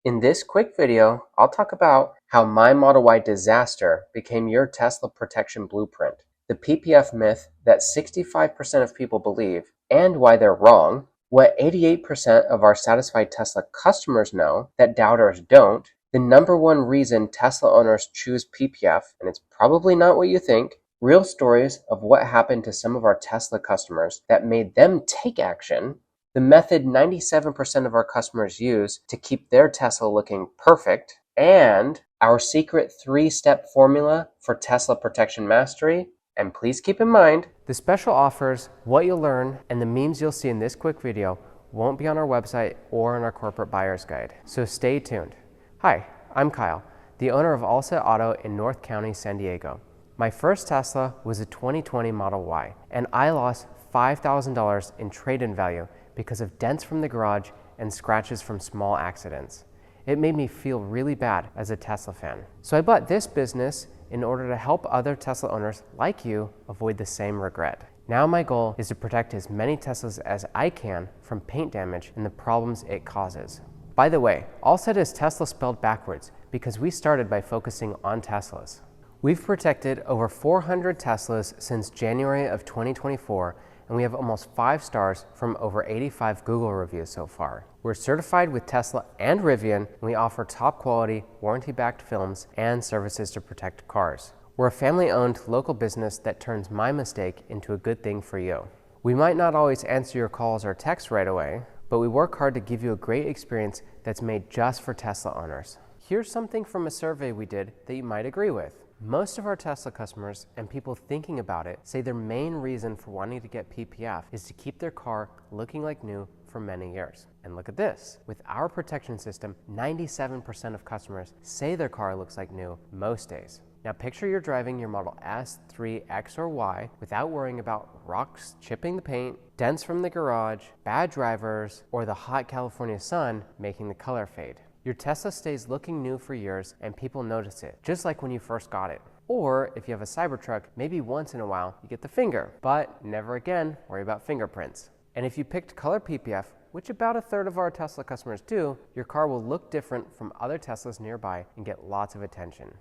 In this quick video, I'll talk about how my Model Y disaster became your Tesla protection blueprint, the PPF myth that 65% of people believe and why they're wrong, what 88% of our satisfied Tesla customers know that doubters don't, the number one reason Tesla owners choose PPF, and it's probably not what you think, real stories of what happened to some of our Tesla customers that made them take action, the method 97% of our customers use to keep their Tesla looking perfect, and our secret 3-step formula for Tesla protection mastery. And please keep in mind, the special offers, what you'll learn, and the memes you'll see in this quick video won't be on our website or in our corporate buyer's guide. So stay tuned. Hi, I'm Kyle, the owner of ALSET Auto in North County, San Diego. My first Tesla was a 2020 Model Y, and I lost $5,000 in trade-in value because of dents from the garage and scratches from small accidents. It made me feel really bad as a Tesla fan. So I bought this business in order to help other Tesla owners like you avoid the same regret. Now my goal is to protect as many Teslas as I can from paint damage and the problems it causes. By the way, ALSET is Tesla spelled backwards because we started by focusing on Teslas. We've protected over 400 Teslas since January of 2024, and we have almost 5 stars from over 85 Google reviews so far. We're certified with Tesla and Rivian, and we offer top quality, warranty-backed films and services to protect cars. We're a family-owned local business that turns my mistake into a good thing for you. We might not always answer your calls or texts right away, but we work hard to give you a great experience that's made just for Tesla owners. Here's something from a survey we did that you might agree with. Most of our Tesla customers and people thinking about it say their main reason for wanting to get PPF is to keep their car looking like new for many years. And look at this. With our protection system, 97% of customers say their car looks like new most days. Now picture you're driving your Model S, 3, X, or Y without worrying about rocks chipping the paint, dents from the garage, bad drivers, or the hot California sun making the color fade. Your Tesla stays looking new for years and people notice it, just like when you first got it. Or if you have a Cybertruck, maybe once in a while you get the finger, but never again worry about fingerprints. And if you picked color PPF, which about a third of our Tesla customers do, your car will look different from other Teslas nearby and get lots of attention.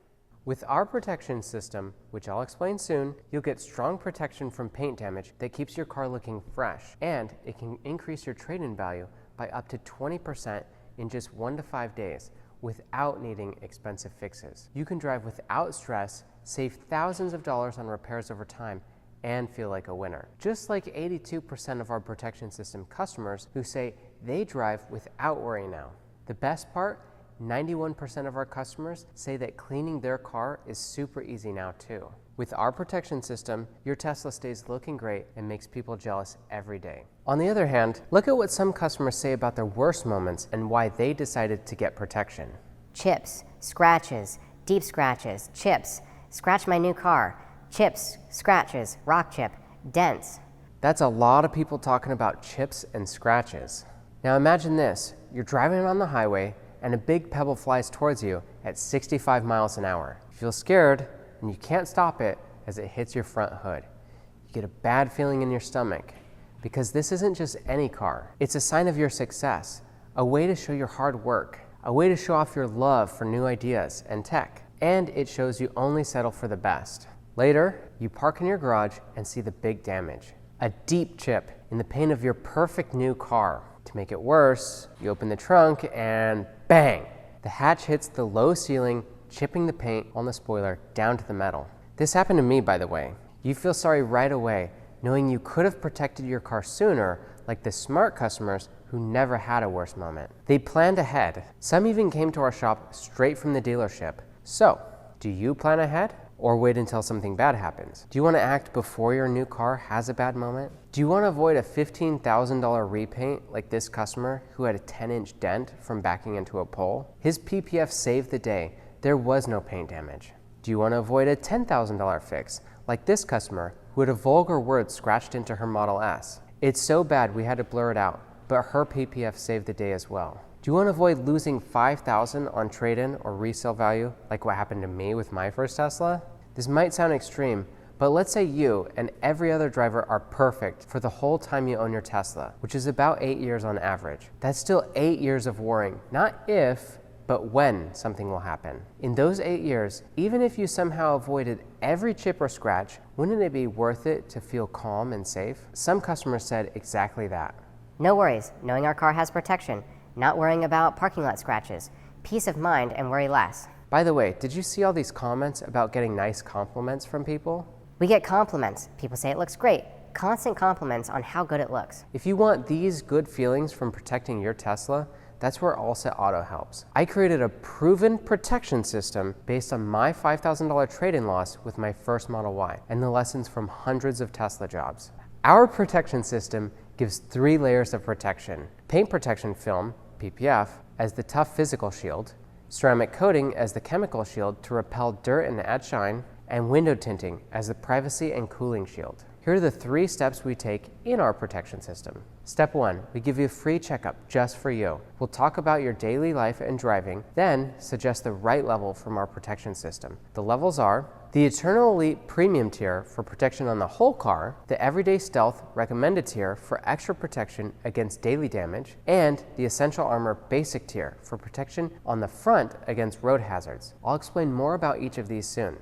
With our protection system, which I'll explain soon, you'll get strong protection from paint damage that keeps your car looking fresh, and it can increase your trade-in value by up to 20% in just 1 to 5 days without needing expensive fixes. You can drive without stress, save thousands of dollars on repairs over time, and feel like a winner. Just like 82% of our protection system customers who say they drive without worry now. The best part, 91% of our customers say that cleaning their car is super easy now too. With our protection system, your Tesla stays looking great and makes people jealous every day. On the other hand, look at what some customers say about their worst moments and why they decided to get protection. Chips, scratches, deep scratches, chips, scratch my new car, chips, scratches, rock chip, dents. That's a lot of people talking about chips and scratches. Now imagine this, you're driving on the highway and a big pebble flies towards you at 65 miles an hour. You feel scared and you can't stop it as it hits your front hood. You get a bad feeling in your stomach because this isn't just any car. It's a sign of your success, a way to show your hard work, a way to show off your love for new ideas and tech, and it shows you only settle for the best. Later, you park in your garage and see the big damage, a deep chip in the paint of your perfect new car. To make it worse, you open the trunk and bang! The hatch hits the low ceiling, chipping the paint on the spoiler down to the metal. This happened to me, by the way. You feel sorry right away, knowing you could have protected your car sooner, like the smart customers who never had a worse moment. They planned ahead. Some even came to our shop straight from the dealership. So, do you plan ahead? Or wait until something bad happens? Do you want to act before your new car has a bad moment? Do you want to avoid a $15,000 repaint like this customer who had a 10-inch dent from backing into a pole? His PPF saved the day. There was no paint damage. Do you want to avoid a $10,000 fix like this customer who had a vulgar word scratched into her Model S? It's so bad we had to blur it out, but her PPF saved the day as well. Do you want to avoid losing $5,000 on trade-in or resale value like what happened to me with my first Tesla? This might sound extreme, but let's say you and every other driver are perfect for the whole time you own your Tesla, which is about 8 years on average. That's still 8 years of worrying, not if, but when something will happen. In those 8 years, even if you somehow avoided every chip or scratch, wouldn't it be worth it to feel calm and safe? Some customers said exactly that. No worries, knowing our car has protection, not worrying about parking lot scratches, peace of mind, and worry less. By the way, did you see all these comments about getting nice compliments from people? We get compliments. People say it looks great. Constant compliments on how good it looks. If you want these good feelings from protecting your Tesla, that's where ALSET Auto helps. I created a proven protection system based on my $5,000 trade-in loss with my first Model Y and the lessons from hundreds of Tesla jobs. Our protection system gives 3 layers of protection: paint protection film, PPF, as the tough physical shield, ceramic coating as the chemical shield to repel dirt and add shine, and window tinting as the privacy and cooling shield. Here are the 3 steps we take in our protection system. Step 1, we give you a free checkup just for you. We'll talk about your daily life and driving, then suggest the right level from our protection system. The levels are the Eternal Elite Premium tier for protection on the whole car, the Everyday Stealth Recommended tier for extra protection against daily damage, and the Essential Armor Basic tier for protection on the front against road hazards. I'll explain more about each of these soon.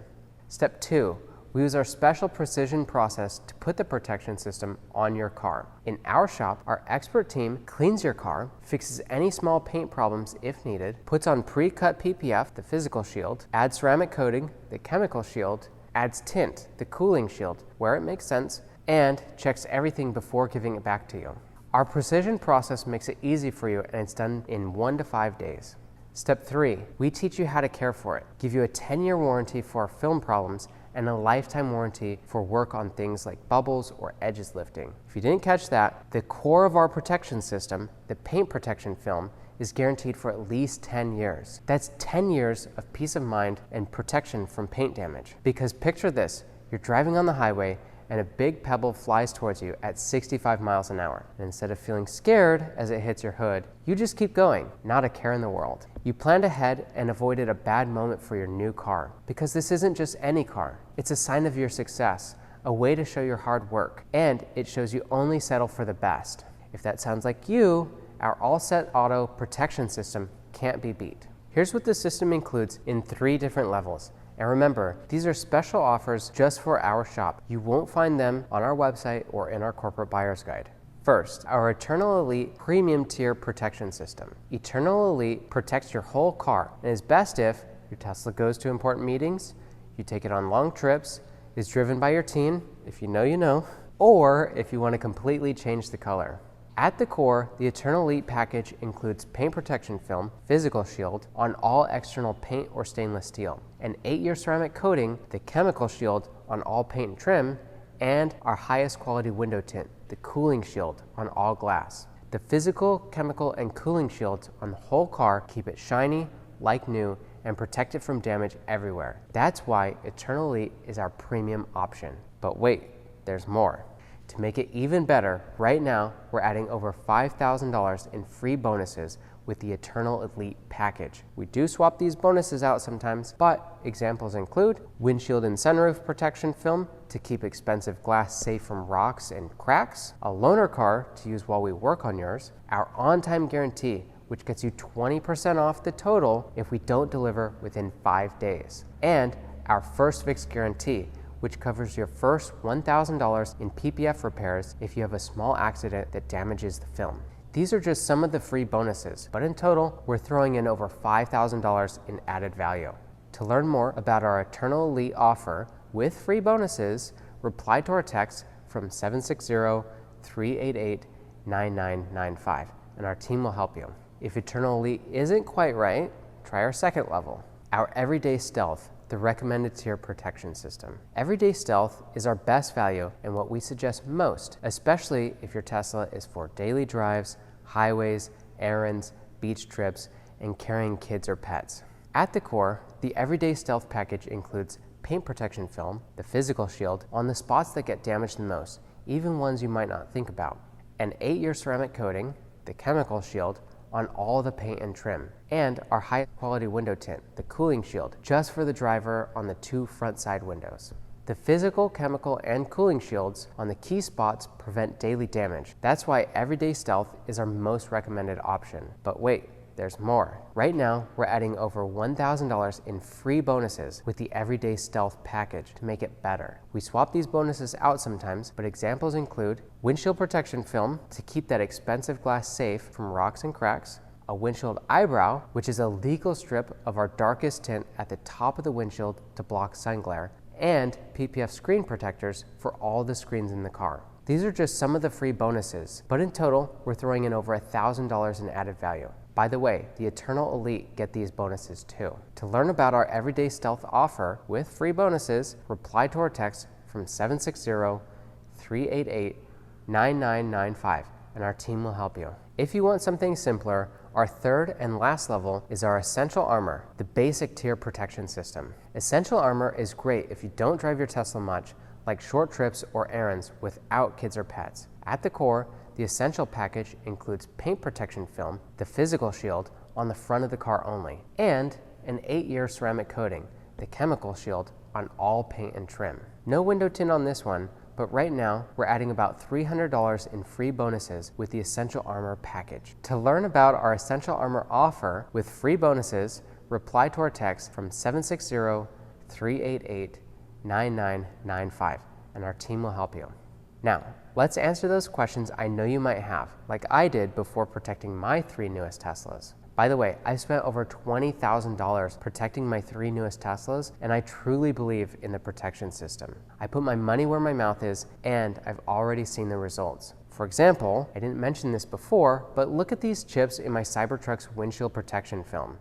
Step 2, we use our special precision process to put the protection system on your car. In our shop, our expert team cleans your car, fixes any small paint problems if needed, puts on pre-cut PPF, the physical shield, adds ceramic coating, the chemical shield, adds tint, the cooling shield, where it makes sense, and checks everything before giving it back to you. Our precision process makes it easy for you, and it's done in 1 to 5 days. Step 3, we teach you how to care for it, give you a 10-year warranty for film problems, and a lifetime warranty for work on things like bubbles or edges lifting. If you didn't catch that, the core of our protection system, the paint protection film, is guaranteed for at least 10 years. That's 10 years of peace of mind and protection from paint damage. Because picture this, you're driving on the highway and a big pebble flies towards you at 65 miles an hour. And instead of feeling scared as it hits your hood, you just keep going, not a care in the world. You planned ahead and avoided a bad moment for your new car. Because this isn't just any car, it's a sign of your success, a way to show your hard work, and it shows you only settle for the best. If that sounds like you, our ALSET Auto protection system can't be beat. Here's what the system includes in 3 different levels. And remember, these are special offers just for our shop. You won't find them on our website or in our corporate buyer's guide. First, our Eternal Elite Premium Tier Protection System. Eternal Elite protects your whole car and is best if your Tesla goes to important meetings, you take it on long trips, is driven by your teen, if you know you know, or if you want to completely change the color. At the core, the Eternal Elite package includes paint protection film, physical shield on all external paint or stainless steel, an 8-year ceramic coating, the chemical shield on all paint and trim, and our highest quality window tint, the cooling shield on all glass. The physical, chemical, and cooling shields on the whole car keep it shiny, like new, and protect it from damage everywhere. That's why Eternal Elite is our premium option. But wait, there's more. To make it even better, right now, we're adding over $5,000 in free bonuses with the Eternal Elite package. We do swap these bonuses out sometimes, but examples include windshield and sunroof protection film to keep expensive glass safe from rocks and cracks, a loaner car to use while we work on yours, our on-time guarantee, which gets you 20% off the total if we don't deliver within 5 days, and our first fix guarantee, which covers your first $1,000 in PPF repairs if you have a small accident that damages the film. These are just some of the free bonuses, but in total, we're throwing in over $5,000 in added value. To learn more about our Eternal Elite offer with free bonuses, reply to our text from 760-388-9995, and our team will help you. If Eternal Elite isn't quite right, try our second level, our Everyday Stealth, the recommended tier protection system. Everyday Stealth is our best value and what we suggest most, especially if your Tesla is for daily drives, highways, errands, beach trips, and carrying kids or pets. At the core, the Everyday Stealth package includes paint protection film, the physical shield, on the spots that get damaged the most, even ones you might not think about, an 8-year ceramic coating, the chemical shield, on all the paint and trim, and our high quality window tint, the cooling shield, just for the driver on the 2 front side windows. The physical, chemical, and cooling shields on the key spots prevent daily damage. That's why Everyday Stealth is our most recommended option. But wait, there's more. Right now, we're adding over $1,000 in free bonuses with the Everyday Stealth package to make it better. We swap these bonuses out sometimes, but examples include windshield protection film to keep that expensive glass safe from rocks and cracks, a windshield eyebrow, which is a legal strip of our darkest tint at the top of the windshield to block sun glare, and PPF screen protectors for all the screens in the car. These are just some of the free bonuses, but in total, we're throwing in over $1,000 in added value. By the way, the Eternal Elite get these bonuses too. To learn about our Everyday Stealth offer with free bonuses, reply to our text from 760-388-9995, and our team will help you. If you want something simpler, our third and last level is our Essential Armor, the basic tier protection system. Essential Armor is great if you don't drive your Tesla much, like short trips or errands without kids or pets. At the core, the Essential package includes paint protection film, the physical shield on the front of the car only, and an 8-year ceramic coating, the chemical shield on all paint and trim. No window tint on this one, but right now we're adding about $300 in free bonuses with the Essential Armor package. To learn about our Essential Armor offer with free bonuses, reply to our text from 760-388-9995, and our team will help you. Now, let's answer those questions I know you might have, like I did before protecting my 3 newest Teslas. By the way, I spent over $20,000 protecting my 3 newest Teslas, and I truly believe in the protection system. I put my money where my mouth is, and I've already seen the results. For example, I didn't mention this before, but look at these chips in my Cybertruck's windshield protection film.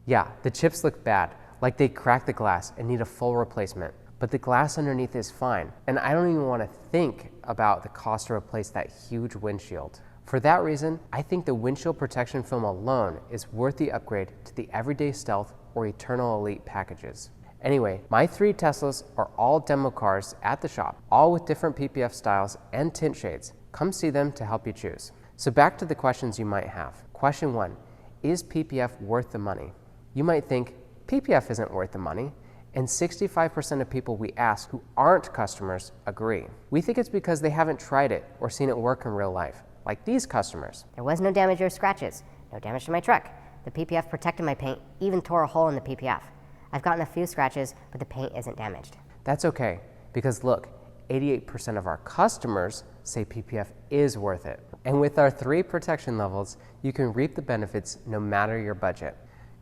Yeah, the chips look bad, like they cracked the glass and need a full replacement. But the glass underneath is fine, and I don't even want to think about the cost to replace that huge windshield. For that reason, I think the windshield protection film alone is worth the upgrade to the Everyday Stealth or Eternal Elite packages. Anyway, my 3 Teslas are all demo cars at the shop, all with different PPF styles and tint shades. Come see them to help you choose. So back to the questions you might have. Question 1, is PPF worth the money? You might think, PPF isn't worth the money, and 65% of people we ask who aren't customers agree. We think it's because they haven't tried it or seen it work in real life, like these customers. There was no damage or scratches, no damage to my truck. The PPF protected my paint, even tore a hole in the PPF. I've gotten a few scratches, but the paint isn't damaged. That's okay, because look, 88% of our customers say PPF is worth it. And with our 3 protection levels, you can reap the benefits no matter your budget.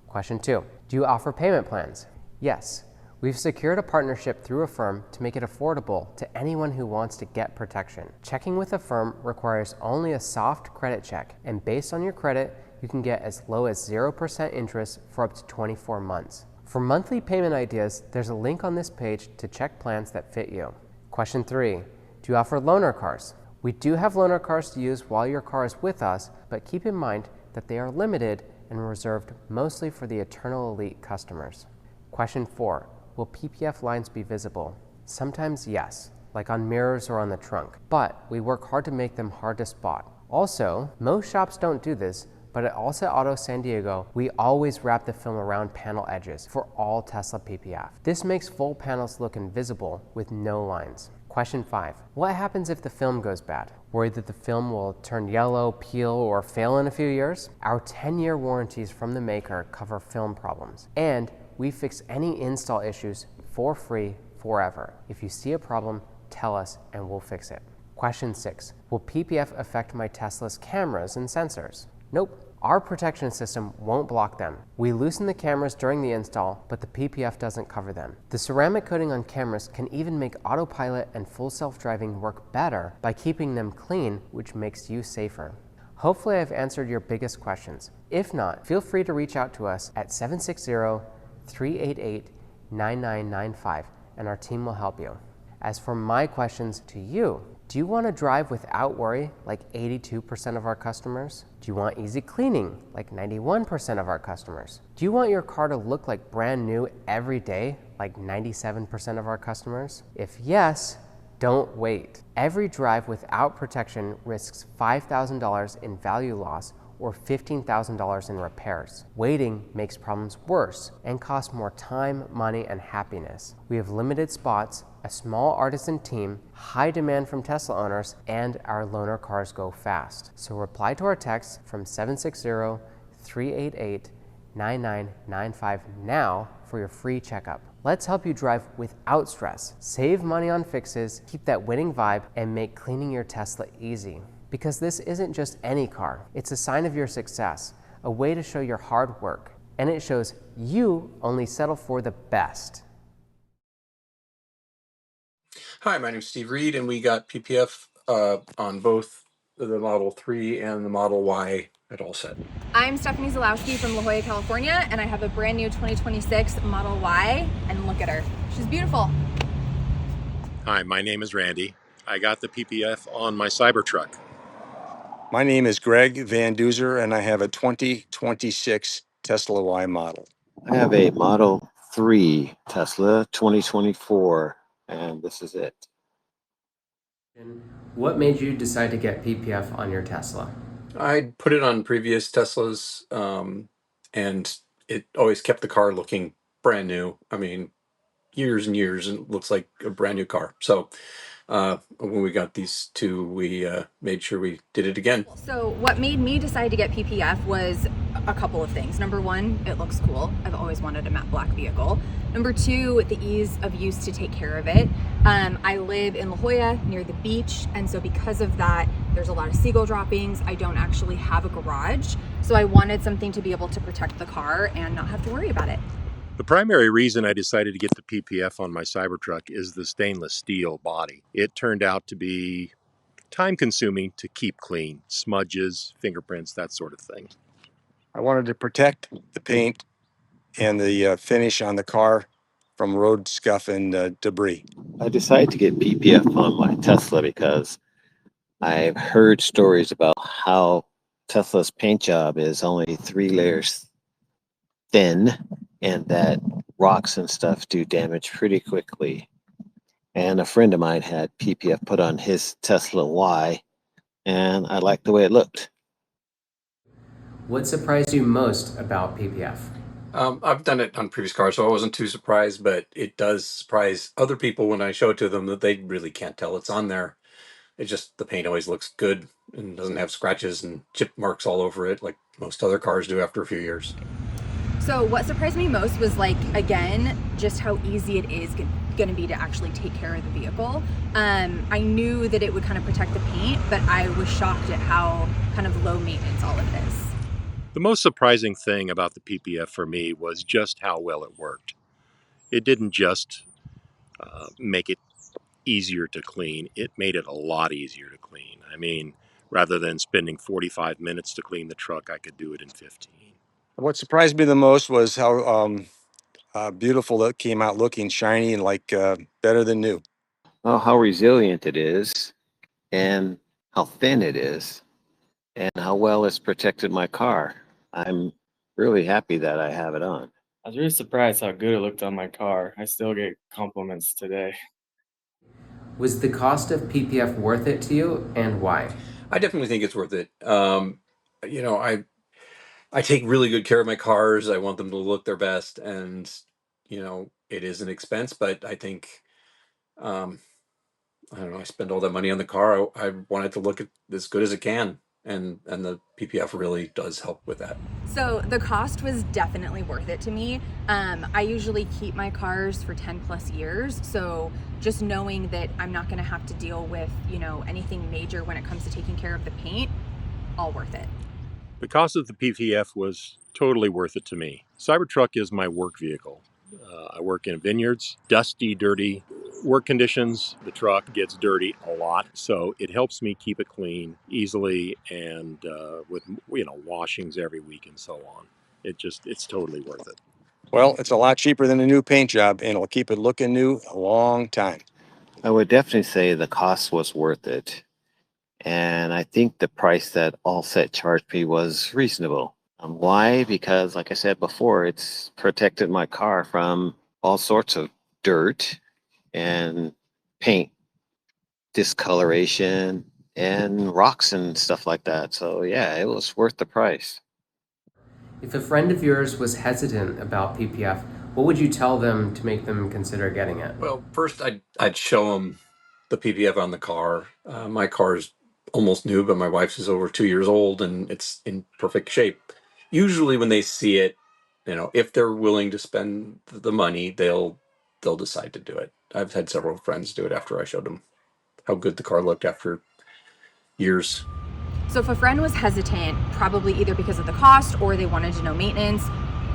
Question 2, do you offer payment plans? Yes. We've secured a partnership through a firm to make it affordable to anyone who wants to get protection. Checking with a firm requires only a soft credit check, and based on your credit, you can get as low as 0% interest for up to 24 months. For monthly payment ideas, there's a link on this page to check plans that fit you. Question 3, do you offer loaner cars? We do have loaner cars to use while your car is with us, but keep in mind that they are limited and reserved mostly for the Eternal Elite customers. Question 4, will PPF lines be visible? Sometimes yes, like on mirrors or on the trunk, but we work hard to make them hard to spot. Also, most shops don't do this, but at ALSET Auto San Diego, we always wrap the film around panel edges for all Tesla PPF. This makes full panels look invisible with no lines. Question 5, what happens if the film goes bad? Worried that the film will turn yellow, peel, or fail in a few years? Our 10-year warranties from the maker cover film problems, and we fix any install issues for free forever. If you see a problem, tell us and we'll fix it. Question 6, will PPF affect my Tesla's cameras and sensors? Nope. Our protection system won't block them. We loosen the cameras during the install, but the PPF doesn't cover them. The ceramic coating on cameras can even make autopilot and full self-driving work better by keeping them clean, which makes you safer. Hopefully I've answered your biggest questions. If not, feel free to reach out to us at 760-388-9995, and our team will help you. As for my questions to you, do you want to drive without worry like 82% of our customers? Do you want easy cleaning like 91% of our customers? Do you want your car to look like brand new every day like 97% of our customers? If yes, Don't wait. Every drive without protection risks $5,000 in value loss or $15,000 in repairs. Waiting makes problems worse and costs more time, money, and happiness. We have limited spots, a small artisan team, high demand from Tesla owners, and our loaner cars go fast. So reply to our text from 760-388-9995 now for your free checkup. Let's help you drive without stress, save money on fixes, keep that winning vibe, and make cleaning your Tesla easy. Because this isn't just any car, it's a sign of your success, a way to show your hard work, and it shows you only settle for the best. Hi, my name is Steve Reed, and we got PPF on both the Model 3 and the Model Y at ALSET. I'm Stephanie Zalowski from La Jolla, California, and I have a brand new 2026 Model Y, and look at her. She's beautiful. Hi, my name is Randy. I got the PPF on my Cybertruck. My name is Greg Van Duzer, and I have a 2026 Tesla Y model. I have a Model 3 Tesla 2024, and this is it. What made you decide to get PPF on your Tesla? I put it on previous Teslas, and it always kept the car looking brand new. I mean, years and years, and it looks like a brand new car. So when we got these two, we made sure we did it again. So what made me decide to get PPF was a couple of things. Number one, it looks cool. I've always wanted a matte black vehicle. Number two, the ease of use to take care of it. I live in La Jolla near the beach, and so because of that, there's a lot of seagull droppings. I don't actually have a garage, so I wanted something to be able to protect the car and not have to worry about it. The primary reason I decided to get the PPF on my Cybertruck is the stainless steel body. It turned out to be time consuming to keep clean, smudges, fingerprints, that sort of thing. I wanted to protect the paint and the finish on the car from road scuff and debris. I decided to get PPF on my Tesla because I've heard stories about how Tesla's paint job is only 3 layers thin and that rocks and stuff do damage pretty quickly. And a friend of mine had PPF put on his Tesla Y, and I liked the way it looked. What surprised you most about PPF? I've done it on previous cars, so I wasn't too surprised, but it does surprise other people when I show it to them that they really can't tell it's on there. It's just the paint always looks good and doesn't have scratches and chip marks all over it like most other cars do after a few years. So what surprised me most was, like, again, just how easy it is going to be to actually take care of the vehicle. I knew that it would kind of protect the paint, but I was shocked at how kind of low maintenance all of it is. The most surprising thing about the PPF for me was just how well it worked. It didn't just make it easier to clean, it made it a lot easier to clean. I mean, rather than spending 45 minutes to clean the truck, I could do it in 15. What surprised me the most was how beautiful it came out, looking shiny and like better than new. Oh, how resilient it is, and how thin it is, and how well it's protected my car. I'm really happy that I have it on. I was really surprised how good it looked on my car. I still get compliments today. Was the cost of PPF worth it to you, and why? I definitely think it's worth it. I take really good care of my cars. I want them to look their best, and it is an expense, but I think I don't know. I spend all that money on the car. I want it to look as good as it can, and the PPF really does help with that. So the cost was definitely worth it to me. I usually keep my cars for 10 plus years, so just knowing that I'm not going to have to deal with anything major when it comes to taking care of the paint, all worth it. The cost of the PPF was totally worth it to me. Cybertruck is my work vehicle. I work in vineyards, dusty, dirty work conditions. The truck gets dirty a lot, so it helps me keep it clean easily and with washings every week and so on. It's totally worth it. Well, it's a lot cheaper than a new paint job, and it'll keep it looking new a long time. I would definitely say the cost was worth it. And I think the price that ALSET charged me was reasonable. Why? Because, like I said before, it's protected my car from all sorts of dirt and paint discoloration and rocks and stuff like that. So yeah, it was worth the price. If a friend of yours was hesitant about PPF, what would you tell them to make them consider getting it? Well, first I'd show them the PPF on the car. My car's almost new, but my wife's is over 2 years old and it's in perfect shape. Usually, when they see it, if they're willing to spend the money, they'll decide to do it. I've had several friends do it after I showed them how good the car looked after years. So if a friend was hesitant, probably either because of the cost or they wanted to know maintenance,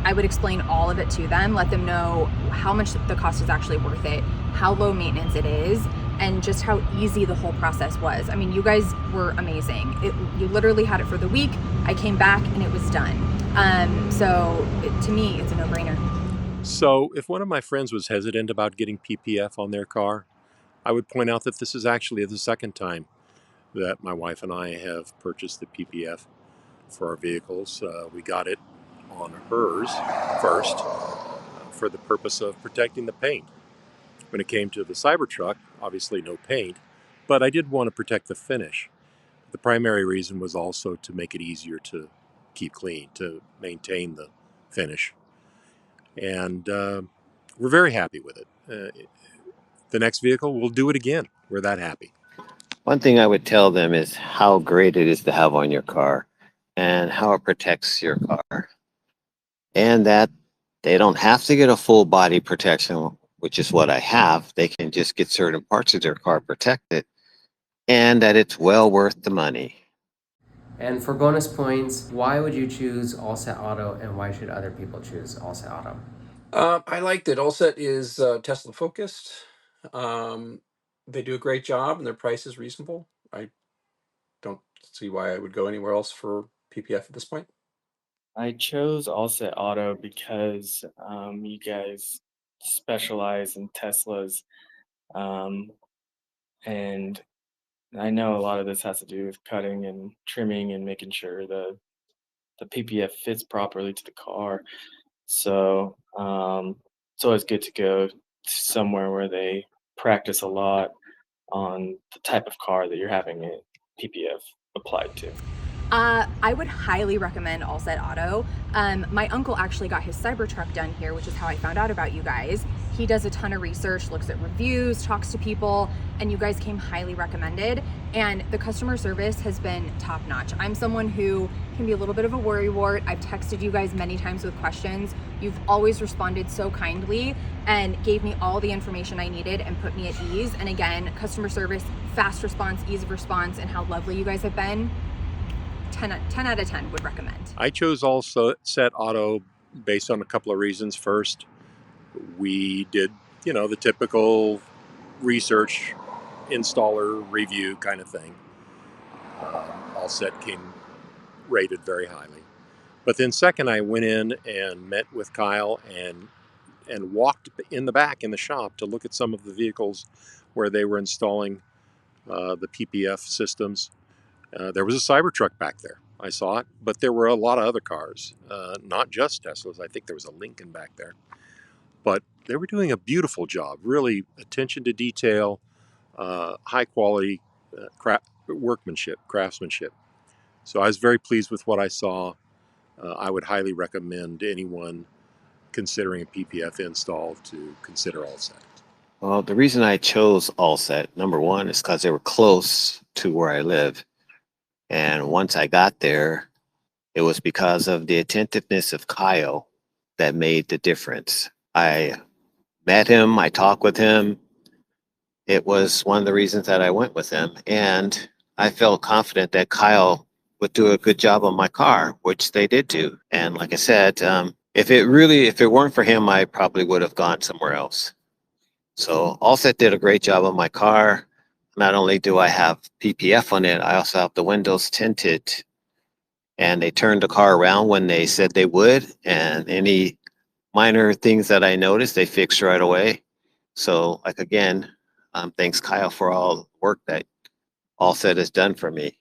I would explain all of it to them, let them know how much the cost is actually worth it, how low maintenance it is, and just how easy the whole process was. I mean, you guys were amazing. You literally had it for the week. I came back and it was done. To me, it's a no-brainer. So if one of my friends was hesitant about getting PPF on their car, I would point out that this is actually the second time that my wife and I have purchased the PPF for our vehicles. We got it on hers first for the purpose of protecting the paint. When it came to the Cybertruck, obviously no paint, but I did want to protect the finish. The primary reason was also to make it easier to keep clean, to maintain the finish. And we're very happy with it. The next vehicle, we'll do it again. We're that happy. One thing I would tell them is how great it is to have on your car and how it protects your car. And that they don't have to get a full body protection, which is what I have. They can just get certain parts of their car protected, and that it's well worth the money. And for bonus points, why would you choose ALSET Auto and why should other people choose ALSET Auto? I like that ALSET is Tesla focused. They do a great job and their price is reasonable. I don't see why I would go anywhere else for PPF at this point. I chose ALSET Auto because you guys specialize in Teslas, um, and I know a lot of this has to do with cutting and trimming and making sure the PPF fits properly to the car. So it's always good to go somewhere where they practice a lot on the type of car that you're having a PPF applied to. I would highly recommend ALSET Auto. My uncle actually got his Cybertruck done here, which is how I found out about you guys. He does a ton of research, looks at reviews, talks to people, and you guys came highly recommended. And the customer service has been top notch. I'm someone who can be a little bit of a worrywart. I've texted you guys many times with questions. You've always responded so kindly and gave me all the information I needed and put me at ease. And again, customer service, fast response, ease of response, and how lovely you guys have been. 10 out of 10 would recommend. I chose ALSET Auto based on a couple of reasons. First, we did, the typical research, installer review kind of thing. ALSET came rated very highly. But then second, I went in and met with Kyle and walked in the back in the shop to look at some of the vehicles where they were installing the PPF systems. There was a Cybertruck back there. I saw it, but there were a lot of other cars, not just Teslas. I think there was a Lincoln back there. But they were doing a beautiful job, really attention to detail, high quality craftsmanship. So I was very pleased with what I saw. I would highly recommend anyone considering a PPF install to consider ALSET. Well, the reason I chose ALSET, number one, is because they were close to where I live. And once I got there, it was because of the attentiveness of Kyle that made the difference. I met him, I talked with him. It was one of the reasons that I went with him. And I felt confident that Kyle would do a good job on my car, which they did do. And like I said, if it weren't for him, I probably would have gone somewhere else. So ALSET did a great job on my car. Not only do I have PPF on it, I also have the windows tinted. And they turned the car around when they said they would. And any minor things that I noticed, they fixed right away. So, again, thanks, Kyle, for all the work that ALSET has done for me.